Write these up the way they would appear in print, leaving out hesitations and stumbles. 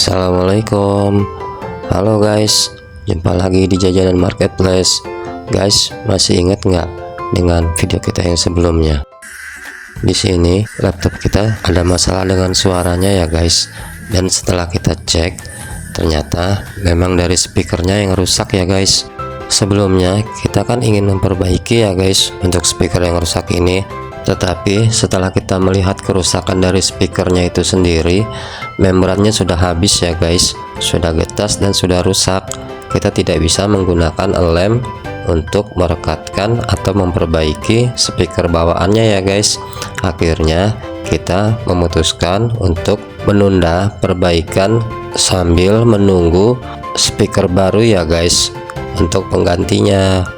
Assalamualaikum. Halo guys, jumpa lagi di Jajanan Marketplace. Guys, masih ingat nggak dengan video kita yang sebelumnya? Di sini laptop kita ada masalah dengan suaranya ya guys, dan setelah kita cek ternyata memang dari speakernya yang rusak ya guys. Sebelumnya kita kan ingin memperbaiki ya guys untuk speaker yang rusak ini, tetapi setelah kita melihat kerusakan dari speakernya itu sendiri, membrannya sudah habis ya guys, sudah getas dan sudah rusak. Kita tidak bisa menggunakan lem untuk merekatkan atau memperbaiki speaker bawaannya ya guys. Akhirnya kita memutuskan untuk menunda perbaikan sambil menunggu speaker baru ya guys untuk penggantinya.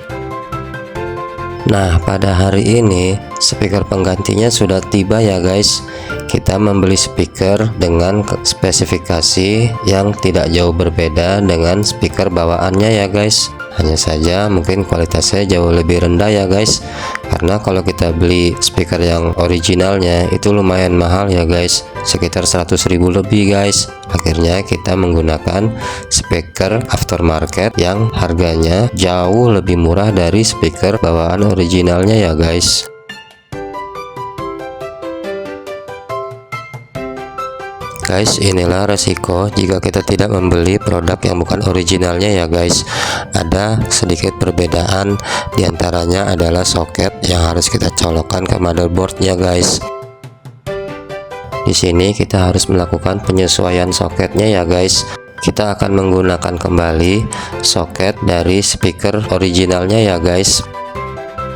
Nah, pada hari ini speaker penggantinya sudah tiba ya guys. Kita membeli speaker dengan spesifikasi yang tidak jauh berbeda dengan speaker bawaannya ya guys. Hanya saja mungkin kualitasnya jauh lebih rendah ya guys, karena kalau kita beli speaker yang originalnya itu lumayan mahal ya guys, sekitar 100.000 lebih guys. Akhirnya kita menggunakan speaker aftermarket yang harganya jauh lebih murah dari speaker bawaan originalnya ya guys. Guys, inilah resiko jika kita tidak membeli produk yang bukan originalnya ya guys. Ada sedikit perbedaan, diantaranya adalah soket yang harus kita colokkan ke motherboardnya guys. Di sini kita harus melakukan penyesuaian soketnya ya guys. Kita akan menggunakan kembali soket dari speaker originalnya ya guys.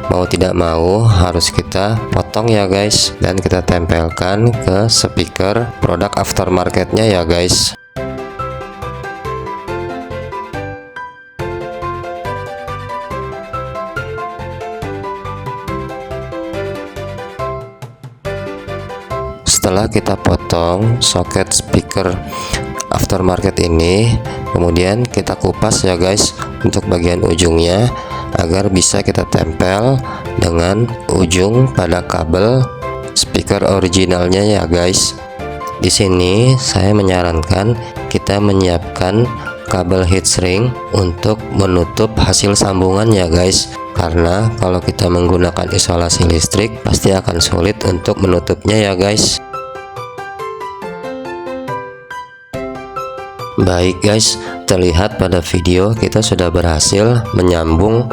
Mau tidak mau harus kita potong ya guys, dan kita tempelkan ke speaker produk aftermarketnya ya guys. Setelah kita potong soket speaker aftermarket ini, kemudian kita kupas ya guys untuk bagian ujungnya agar bisa kita tempel dengan ujung pada kabel speaker originalnya ya guys. Di sini saya menyarankan kita menyiapkan kabel heatshrink untuk menutup hasil sambungan ya guys, karena kalau kita menggunakan isolasi listrik pasti akan sulit untuk menutupnya ya guys. Baik guys, terlihat pada video kita sudah berhasil menyambung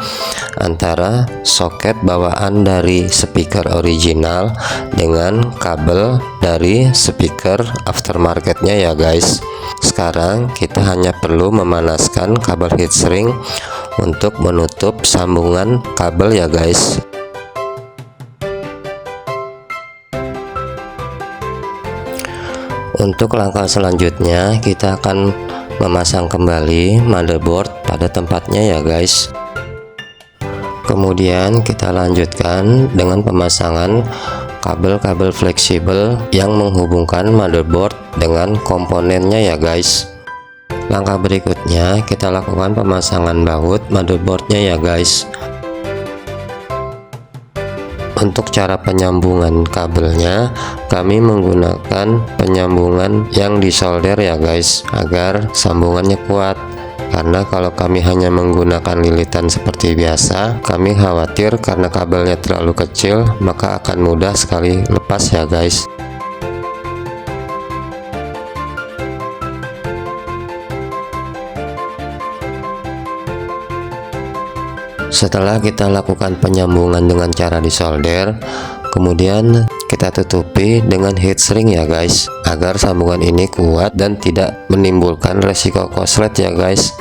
antara soket bawaan dari speaker original dengan kabel dari speaker aftermarketnya ya guys. Sekarang kita hanya perlu memanaskan kabel heatshrink untuk menutup sambungan kabel ya guys. Untuk langkah selanjutnya kita akan memasang kembali motherboard pada tempatnya ya guys. Kemudian kita lanjutkan dengan pemasangan kabel-kabel fleksibel yang menghubungkan motherboard dengan komponennya ya guys. Langkah berikutnya kita lakukan pemasangan baut motherboardnya ya guys. Untuk cara penyambungan kabelnya, kami menggunakan penyambungan yang disolder ya guys, agar sambungannya kuat. Karena kalau kami hanya menggunakan lilitan seperti biasa, kami khawatir karena kabelnya terlalu kecil maka akan mudah sekali lepas ya guys. Setelah kita lakukan penyambungan dengan cara disolder, kemudian kita tutupi dengan heatshrink ya guys, agar sambungan ini kuat dan tidak menimbulkan resiko korslet ya guys,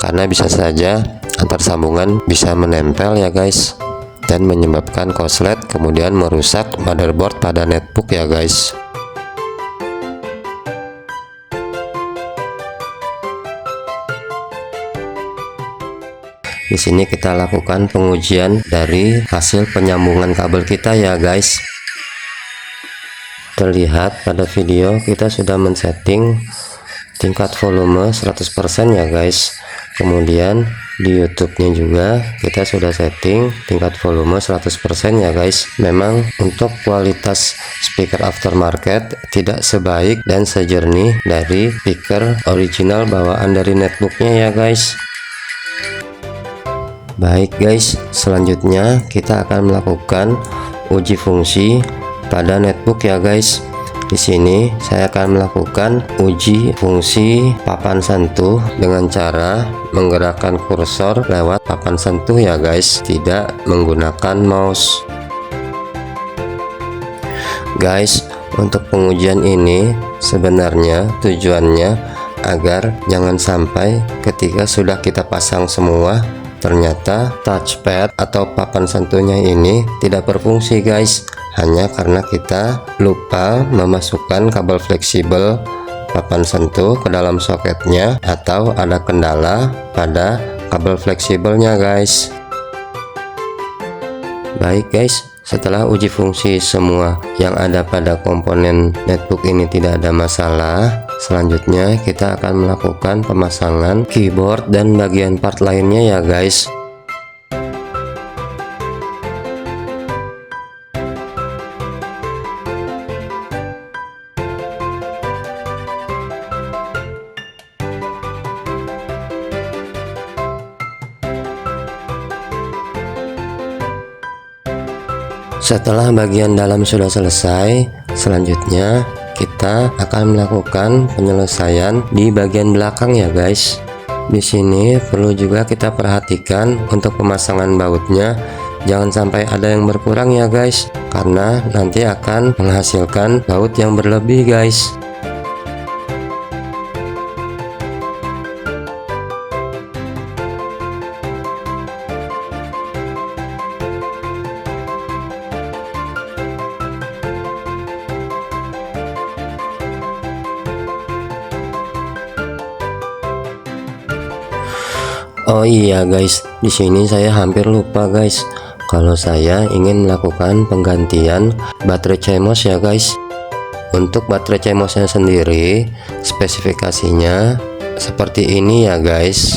karena bisa saja antar sambungan bisa menempel ya guys dan menyebabkan korslet, kemudian merusak motherboard pada netbook ya guys. Di sini kita lakukan pengujian dari hasil penyambungan kabel kita ya guys. Terlihat pada video kita sudah men-setting tingkat volume 100% ya guys. Kemudian di YouTube-nya juga kita sudah setting tingkat volume 100% ya guys. Memang untuk kualitas speaker aftermarket tidak sebaik dan sejernih dari speaker original bawaan dari netbooknya ya guys. Baik guys, selanjutnya kita akan melakukan uji fungsi pada netbook ya guys. Di sini saya akan melakukan uji fungsi papan sentuh dengan cara menggerakkan kursor lewat papan sentuh ya guys, tidak menggunakan mouse. Guys, untuk pengujian ini sebenarnya tujuannya agar jangan sampai ketika sudah kita pasang semua ternyata touchpad atau papan sentuhnya ini tidak berfungsi guys, hanya karena kita lupa memasukkan kabel fleksibel papan sentuh ke dalam soketnya atau ada kendala pada kabel fleksibelnya guys. Baik guys, setelah uji fungsi semua yang ada pada komponen netbook ini tidak ada masalah, selanjutnya kita akan melakukan pemasangan keyboard dan bagian part lainnya ya guys. Setelah bagian dalam sudah selesai, selanjutnya kita akan melakukan penyelesaian di bagian belakang ya guys. Di sini perlu juga kita perhatikan untuk pemasangan bautnya, jangan sampai ada yang berkurang ya guys, karena nanti akan menghasilkan baut yang berlebih guys. Oh iya guys, di sini saya hampir lupa guys, kalau saya ingin melakukan penggantian baterai CMOS ya guys. Untuk baterai CMOS-nya sendiri spesifikasinya seperti ini ya guys.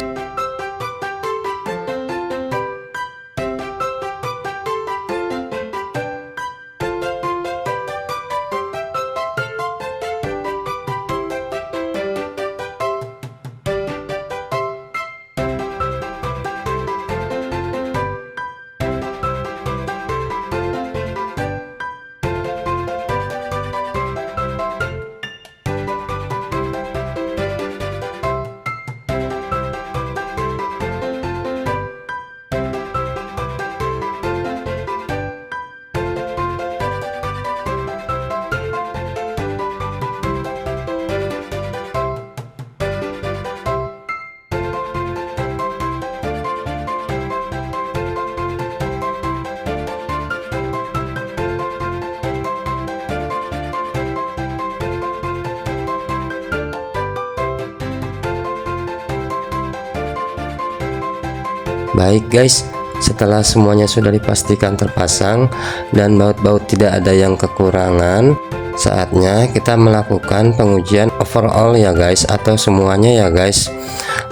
Baik guys, setelah semuanya sudah dipastikan terpasang dan baut-baut tidak ada yang kekurangan, saatnya kita melakukan pengujian overall ya guys, atau semuanya ya guys,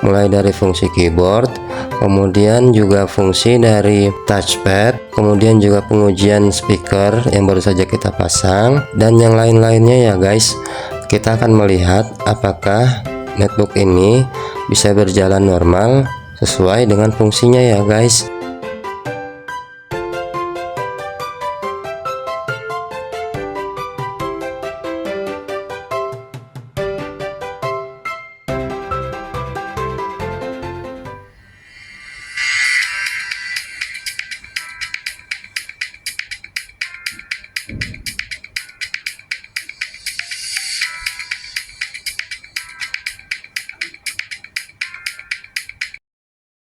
mulai dari fungsi keyboard, kemudian juga fungsi dari touchpad, kemudian juga pengujian speaker yang baru saja kita pasang, dan yang lain-lainnya ya guys. Kita akan melihat apakah netbook ini bisa berjalan normal sesuai dengan fungsinya ya guys.